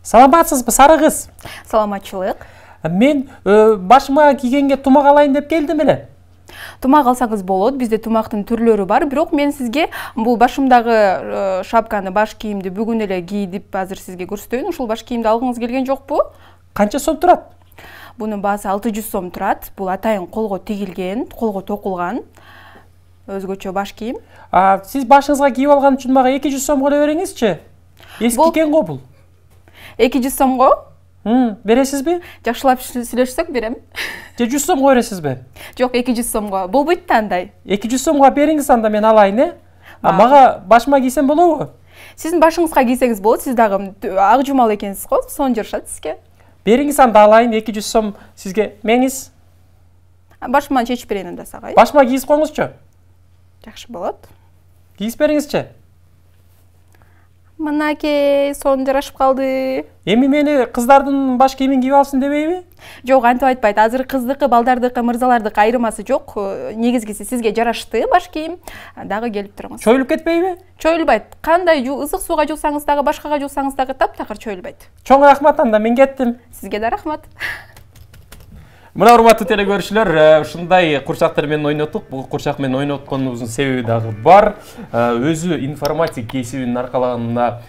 Саламатсызбы, сары кыз? Саламатчылык. Мен башыма кийгенге тумак алайын деп келдим эле. Тумак алсаңыз болот. Бизде тумактын түрлөрү бар. Бирок мен сизге бул башымдагы шапканы, баш кийимди бүгүн эле кийдип азыр сизге көрсөтөйүн. Ушул баш кийимди алгыңыз келген жокпу? Канча сом турат? Бунун баасы 600 сом турат. Бул атайын колго тигилген, колго токулган өзгөчө баш кийим. Сиз башыңызга кийип алган үчүн мага 200 сом көлө бериңизчи. Эски экен го бул. 200 сомго? Бересизби? Жакшылап сүйлөшсөк берем. Же 100 сомго бересизби? Жок, 200 сомго. Болбойт да андай. 200 сомго бериңиз, анда мен алайын, э? Мага башыма кийсем болобу? Сиздин башыңызга кийсеңиз болот. Сиз дагы ак жумал экенсиз го, сонун жарашат сизге. Бериңиз, анда алайын, 200 сом сизге. Меңиз? Башыман чечип берейин анда сага. Башыма кийип коюңузчу. Жакшы болот. Кийип бериңизчи. Мынакей, сонун жарашып калды. Эми мени кыздардын баш кийимин кийип алсын дебейби? Жок, антип айтпайт. Азыр кыздыкы, балдардыкы, мырзалардыкы айырмасы жок. Негизгиси сизге жарашты баш кийим. Дагы келип туруңуз. Чоюлуп кетпейби? Чоюлбайт. Кандай ысык сууга жуусаңыз дагы, башкага жуусаңыз дагы таптакыр чоюлбайт. Чоң рахмат, анда мен кеттим. Сизге да рахмат. Мына урматтуу теле көрүүчүлөр, ушундай курчактар менен ойноттук. Бул курчак менен ойнотконубуздун себеби дагы бар. Өзү информатик кесибин аркалаганына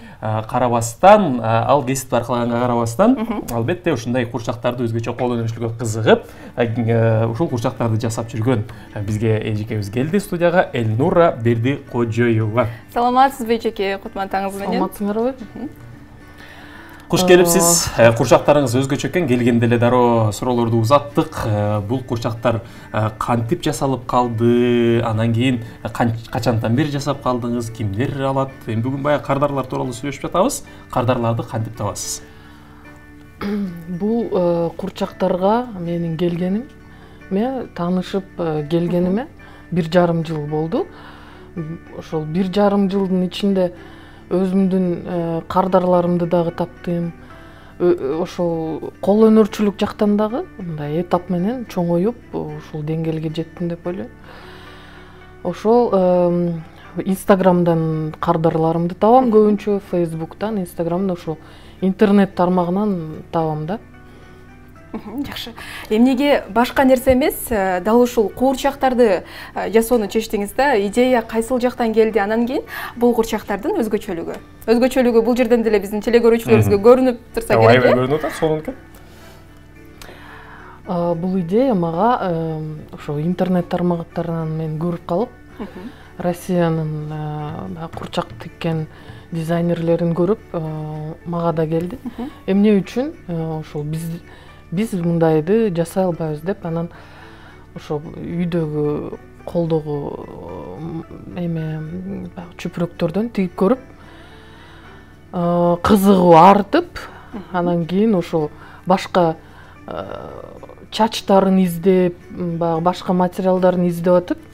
карабастан, ал кесипти аркалаганга карабастан, албетте ушундай курчактарды өзгөчө кол өнөрчүлүккө кызыгып, ушул курчактарды жасап жүргөн бизге эжекебиз келди студияга. Элнура Бердикожоева. Саламатсызбы эжеке, кутман таңыңыз менен? Саламатсыңарбы? Куш келипсиз. Курчактарыңыз өзгөчө экен, келгенде эле дароо суроолорду узаттык. Бул курчактар кантип жасалып калды? Анан кийин качантан бери жасап калдыңыз? Кимдер алат? Эми бүгүн баягы кардарлар тууралуу сүйлөшүп жатабыз. Кардарларды кантип табасыз? Бул курчактарга менин келгениме, таанышып келгениме 1,5 жыл болду. Ошол 1,5 жылдын ичинде өзүмдүн кардарларымды дагы таптым. Ошол кол өнөрчүлүк жактан дагы мындай этап менен чоңоюп, ушул деңгээлге жеттим деп ойлойм. Ошол Инстаграмдан кардарларымды табам көбүнчө, Фейсбуктан, Инстаграмдан, ошол интернет тармагынан табам да. Жакшы. Эмнеге башка нерсе эмес, дал ушул куурчактарды жасоону чечтиңиз да? Идея кайсыл жактан келди? Анан кийин бул куурчактардын өзгөчөлүгү. Өзгөчөлүгү бул жерден деле биздин телекөрүүчүлөрүбүзгө көрүнүп турса керек. Аябай көрүнүп атат, сонун экен. Бул идея мага ошо интернет тармактарынан мен көрүп калып, Россиянын курчак тиккен дизайнерлерин көрүп, мага да келди. Эмне үчүн ошол биз мындайды жасай албайбыз деп, анан ошо үйдөгү колдогу чүпүрөктөрдөн тигип көрүп, кызыгуу артып, анан кийин ошо башка чачтарын издеп, башка материалдарын издеп атып,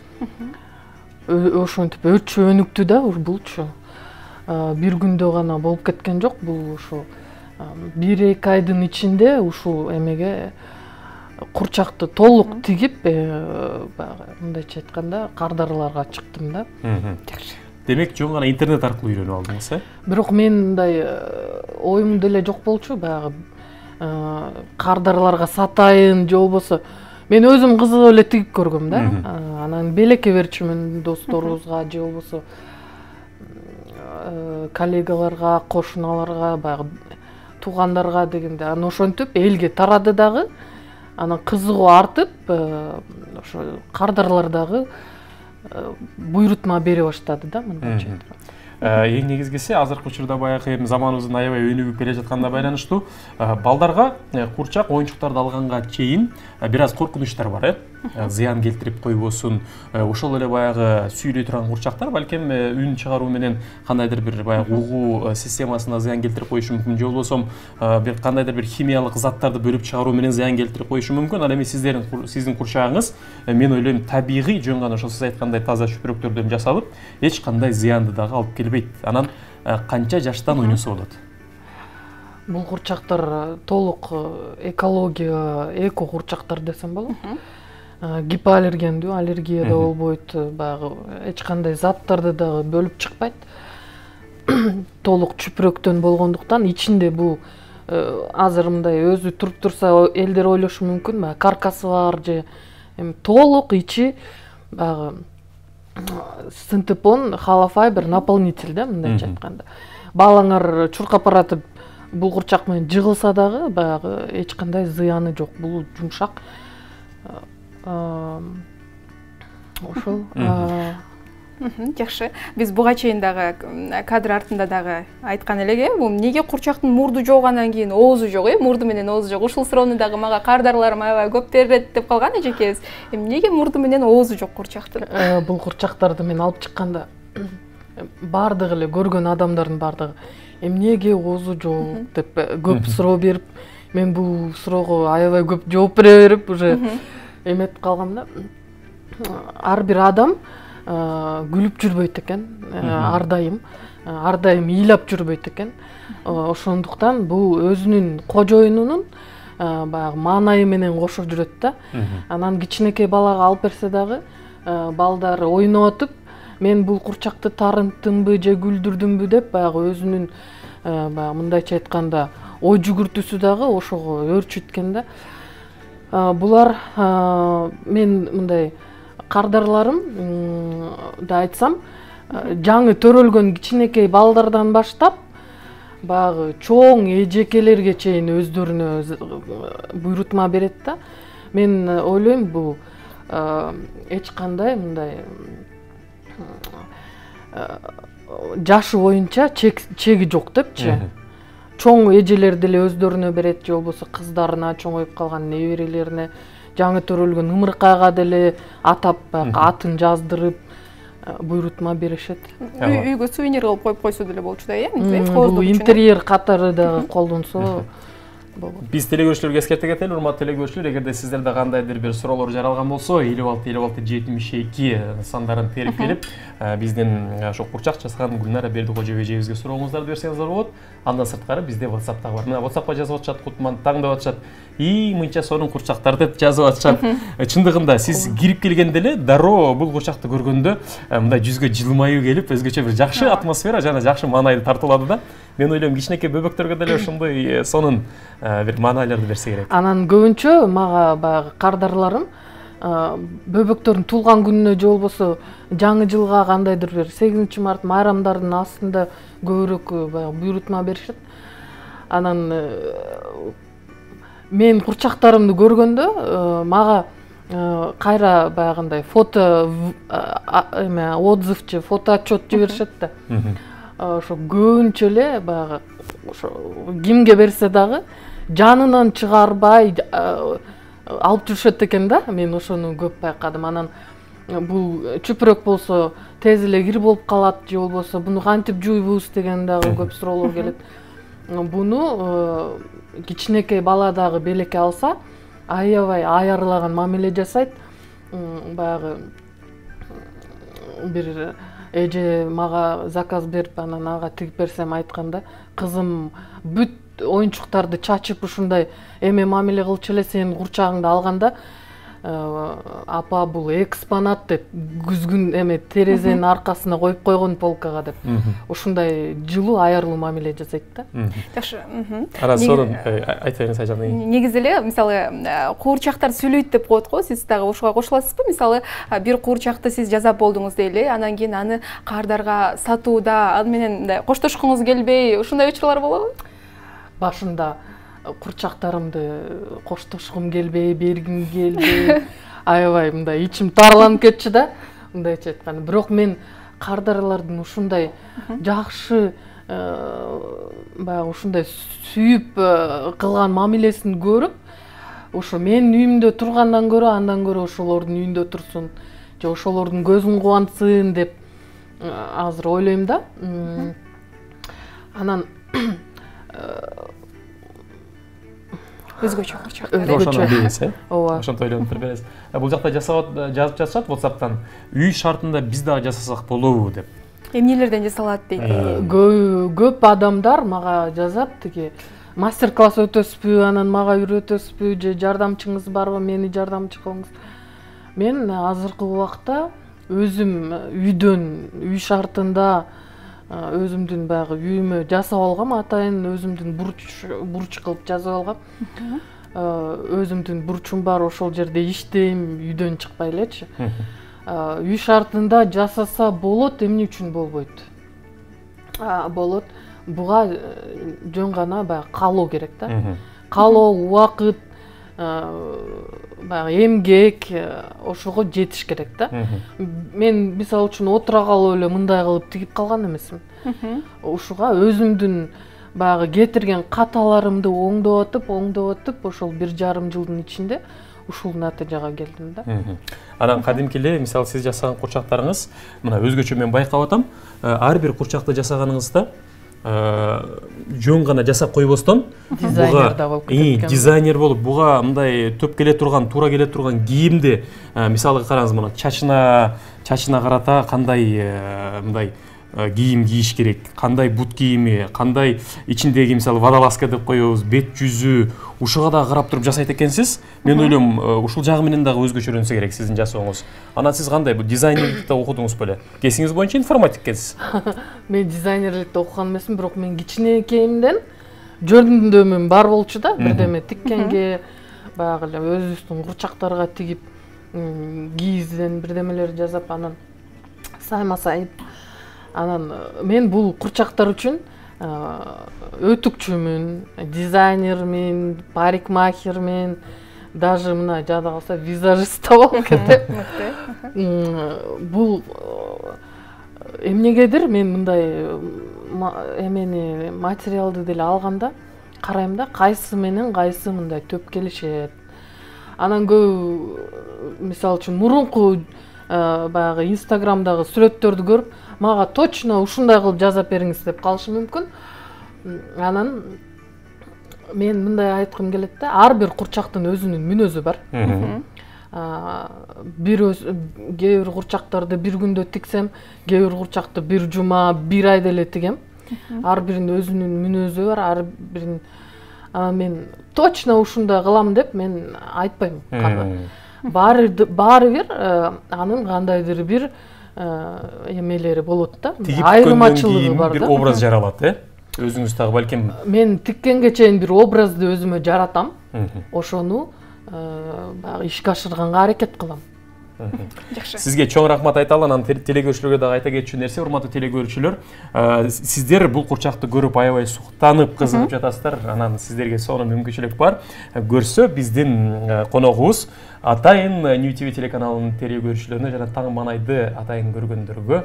ошентип өчө өнүктү да булчу. Бир күндө гана болуп кеткен жок, бул ошо 1-2 айдын ичинде ушул эмеге курчакты толук тигип, мындайча айтканда, кардарларга чыктым да. Демек, жөн гана интернет аркылуу үйрөнүп алдыңыз, э? Бирок мен мындай оюмда эле жок болчу, баягы кардарларга сатайын, же болбосо мен өзүм кызыгып эле тигип көргөм да. Анан белекке берчүмүн досторубузга, же болбосо коллегаларга, кошуналарга, баягы туугандарга дегенде, анан ошентип элге тарады дагы. Анан кызыгуу артып, ошо кардарлар дагы буйрутма бере баштады да, мындайча айтканда. Эң негизгиси азыркы учурда баягы заманыбыздын аябай өнүгүп келе жатканына байланыштуу балдарга курчак оюнчуктарды алганга чейин бир аз коркунучтар бар, э? Зыян келтирип койбосун. Ошол эле баягы сүйлөй турган курчактар балким үн чыгаруу менен кандайдыр бир баягы угуу системасына зыян келтирип коюшу мүмкүн, же болбосо бир кандайдыр бир химиялык заттарды бөлүп чыгаруу менен зыян келтирип коюшу мүмкүн. Ал эми сиздин курчагыңыз, мен ойлойм, табигый жөн гана ошо сиз айткандай таза чүпүрөктөрдөн жасалып, эч кандай зыянды дагы алып келбейт. Анан канча жаштан ойносо болот? Бул курчактар толук экология, эко курчактар десем болот. Гипоаллергендүү, аллергия да болбойт, баягы эч кандай заттарды дагы бөлүп чыкпайт. Толук чүпүрөктөн болгондуктан ичинде бул азыр мындай өзү туруп турса элдер ойлошу мүмкүн, баягы каркасы бар же эми толук ичи баягы синтепон холофайбер наполнитель да, мындайча айтканда. Балаңар чуркап баратып бул курчак менен жыгылса дагы баягы эч кандай зыяны жок. Бул жумшак. Ошол. Жакшы. Биз буга чейин дагы кадр артында дагы айткан элек, бул эмнеге курчактын мурду жок, анан кийин оозу жок, мурду менен оозу жок. Ушул суроону дагы мага кардарларым аябай көп берет деп калган эжекебиз. Эмнеге мурду менен оозу жок курчактын? Бул курчактарды мен алып чыкканда бардыгы эле көргөн адамдардын бардыгы эмнеге оозу жок деп көп суроо берип, мен бул суроого аябай көп жооп бере берип уже эметип калгам да. Ар бир адам күлүп жүрбөйт экен, ар дайым ыйлап жүрбөйт экен. Ошондуктан бул өзүнүн кожоюнунун баягы маанайы менен кошо жүрөт да. Анан кичинекей балага алып берсе дагы балдар ойноп атып, мен бул курчакты тарынттымбы же күлдүрдүмбү деп баягы өзүнүн баягы мындайча айтканда ой жүгүртүүсү дагы ошого өөрчүйт экен да. Булар мен мындай кардарларым да айтсам, жаңы төрөлгөн кичинекей балдардан баштап баягы чоң эжекелерге чейин өздөрүнө буйрутма берет да. Мен ойлойм бул эч кандай мындай жашы боюнча чеги жок депчи. Чоң эжелер деле өздөрүнө берет, же болбосо кыздарына, чоңоюп калган неберелерине, жаңы төрөлгөн ымыркайга деле атап атын жаздырып буйрутма беришет. Үйгө сувенир кылып коюп койсо деле болчу да, бул интерьер катары дагы колдонсо болот. Биз телекөрүүчүлөргө эскерте кетели, урматтуу телекөрүүчүлөр, эгерде сиздерде кандайдыр бир суроолор жаралган болсо, 56-56-72 сандарын терип келип, биздин ошо курчак жасаган Гүлнара Бердикожоева эжебизге сурооңуздарды берсеңиздер болот. Андан сырткары бизде WhatsApp дагы бар. Мына WhatsAppка жазып атышат, Кутман таңдап атышат. Мынча сонун курчактар деп жазып атышат. Чындыгында сиз кирип келгенде эле дароо бул курчакты көргөндө мындай жүзгө жылмаюу келип, өзгөчө бир жакшы атмосфера жана жакшы маанайды тартуулады да. Мен ойлойм кичинекей бөбөктөргө деле ошондой сонун бир маанайларды берсе керек. Анан көбүнчө мага баягы кардарларым бөбөктөрдүн туулган күнүнө же болбосо жаңы жылга кандайдыр бир 8 март майрамдардын астында көбүрөөк баягы буйрутма беришет. Анан мен курчактарымды көргөндө мага кайра баягындай фото отзыв же фото отчет жиберишет да. Ошо көбүнчө эле баягы ошо кимге берсе дагы жанынан чыгарбай алып жүрүшөт экен да. Мен ошону көп байкадым. Анан бул чүпүрөк болсо тез эле кир болуп калат, же болбосо буну кантип жуйбуз деген дагы көп суроолор келет. Буну кичинекей бала дагы белекке алса, аябай аярлаган мамиле жасайт. Баягы бир эже мага заказ берип, анан ага тигип берсем айтканда, кызым бүт оюнчуктарды чачып ушундай эме мамиле кылчу эле сенин курчагыңды алганда, апа бул экспонат деп күзгүн эме терезенин аркасына коюп койгон полкага деп ушундай жылуу аярлуу мамиле жасайт да. Жакшы. Анан сонун айта бериңиз Айжан. Негизи эле мисалы куурчактар сүйлөйт деп коет го, сиз дагы ошого кошуласызбы? Мисалы бир куурчакты сиз жасап болдуңуз дейли, анан кийин аны кардарга сатууда аны менен мындай коштошкуңуз келбей, ушундай учурлар болобу? Башында курчактарымды коштошкум келбей, бергим келбей, аябай мындай ичим тарланып кетчү да, мындайча айтканда. Бирок мен кардарлардын ушундай жакшы баягы ушундай сүйүп кылган мамилесин көрүп, ошо менин үйүмдө тургандан көрө, андан көрө ошолордун үйүндө турсун, же ошолордун көзүн кубантсын деп азыр ойлойм да. Анан өзгөчө курчактар. Ошону дейсиз, ооба. Ошонтип ойлонуп беребиз. Бул жакта жазып жатышат WhatsApp'тан. Үй шартында биз дагы жасасак болобу деп. Эмнелерден жасалат дейт? Көп адамдар мага жазат, тиги мастер-класс өтөсүзбү, анан мага үйрөтөсүзбү, же жардамчыңыз барбы, мени жардамчы кылыңыз. Мен азыркы убакта өзүм үйдөн, үй шартында өзүмдүн баягы үйүмө жасап алгам, атайын өзүмдүн бурч кылып жазып алгам. Өзүмдүн бурчум бар, ошол жерде иштейм, үйдөн чыкпай элечи. Үй шартында жасаса болот, эмне үчүн болбойт? Болот. Буга жөн гана баягы каалоо керек да. Каалоо, убакыт, баягы эмгек, ошого жетиш керек да. Мен мисалы үчүн отура калып эле мындай кылып тигип калган эмесмин. Ушуга өзүмдүн баягы кетирген каталарымды оңдоп атып, ошол 1,5 жылдын ичинде ушул натыйжага келдим да. Анан кадимки эле мисалы сиз жасаган курчактарыңыз мына өзгөчө мен байкап атам. Ар бир курчакты жасаганыңызда жөн гана жасап койбостон дизайнер болуп буга мындай төп келе турган, туура келе турган кийимди мисалга караңыз, мына чачына карата кандай мындай кийим кийиш керек, кандай бут кийими, кандай ичиндеги мисалы водолазка деп коебуз, бет жүзү, ушуга да карап туруп жасайт экенсиз. Мен ойлойм, ушул жагы менен дагы өзгөчөлөнсө керек сиздин жасооңуз. Анан сиз кандай бул дизайнерликти окудуңуз беле? Кесиңиз боюнча информатиккесиз. Мен дизайнерликти окуган эмесмин, бирок мен кичинекейимден жөндөмүм бар болчу да, бирдеме тиккенге, баягы эле өзүбүздүн курчактарга тигип, кийизден бирдемелер жасап, анан сайма сайып. Анан мен бул курчактар үчүн өтүкчүмүн, дизайнермин, парикмахермин, даже мына жада калса визажист да болуп кетем. Бул эмнегедир мен мындай эмени материалды деле алганда карайм да, кайсы менен кайсы мындай төп келишет. Анан көп мисалы үчүн мурунку баягы инстаграмдагы сүрөттөрдү көрүп, мага точно ушундай кылып жасап бериңиз деп калышы мүмкүн. Анан мен мындай айткым келет да, ар бир курчактын өзүнүн мүнөзү бар. Кээ бир курчактарды бир күндө тиксем, кээ бир курчакты бир жума, бир айда эле тигем. Ар биринин өзүнүн мүнөзү бар, ар бирин. Анан мен точно ушундай кылам деп мен айтпайм. Баары бир анын кандайдыр бир эмелери болот да, айырмачылыгы бар да. Бир образ жаралат, өзүңүз дагы балким. Мен тиккенге чейин бир образды өзүмө жаратам. Ошону баягы ишке ашырганга аракет кылам. Жакшы. Сизге чоң рахмат айталы, анан телекөрүүчүлөргө дагы айта кетчү нерсе, урматтуу телекөрүүчүлөр, сиздер бул курчакты көрүп аябай суктанып, кызыгып жатасыздар. Анан сиздерге сону мүмкүнчүлүк бар. Көрсө биздин коногубуз атайын New TV телеканалынын телекөрүүчүлөрүнө жана таң маанайды атайын көргөндөргө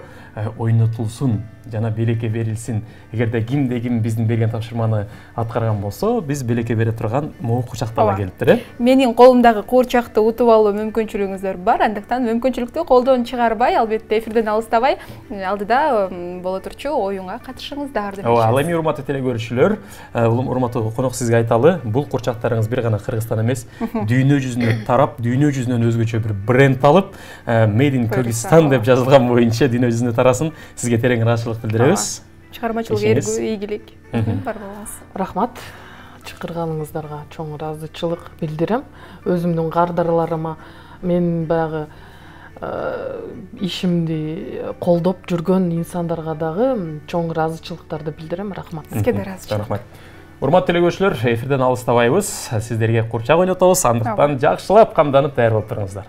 ойнотулсун жана белекке берилсин. Эгерде кимде ким биздин берген тапшырманы аткарган болсо, биз белекке бере турган могу курчактарга келиптир. Менин колумдагы курчакты утуп алуу мүмкүнчүлүгүңүздөр бар. Андыктан мүмкүнчүлүктү колдон чыгарбай, албетте эфирден алыстабай, алдыда боло турчу оюнга катышыңыздар деп айтабыз. Ал эми урматтуу телекөрүүчүлөр, урматтуу конок, сизге айталы, бул курчактарыңыз бир гана Кыргызстан эмес, дүйнө жүзүнө тарап, дүйнө жүзүнөн өзгөчө бир бренд алып, Made in Kyrgyzstan деп жазылган боюнча дүйнө жүзүнө тарасын. Сизге терең ыраазычылык билдиребиз. Чыгармачылык эргүү, ийгилик бар болуңуз. Рахмат. Чакырганыңыздарга чоң ыраазычылык билдирем. Өзүмдүн кардарларыма, мен баягы ишимди колдоп жүргөн инсандарга дагы чоң ыраазычылыктарды билдирем. Рахмат. Сизге да ыраазычылык. Рахмат. Урматтуу телекөрүүчүлөр, эфирден алыстабайбыз. Сиздерге курчак ойнотобуз, андыктан жакшылап камданып даяр болуп туруңуздар.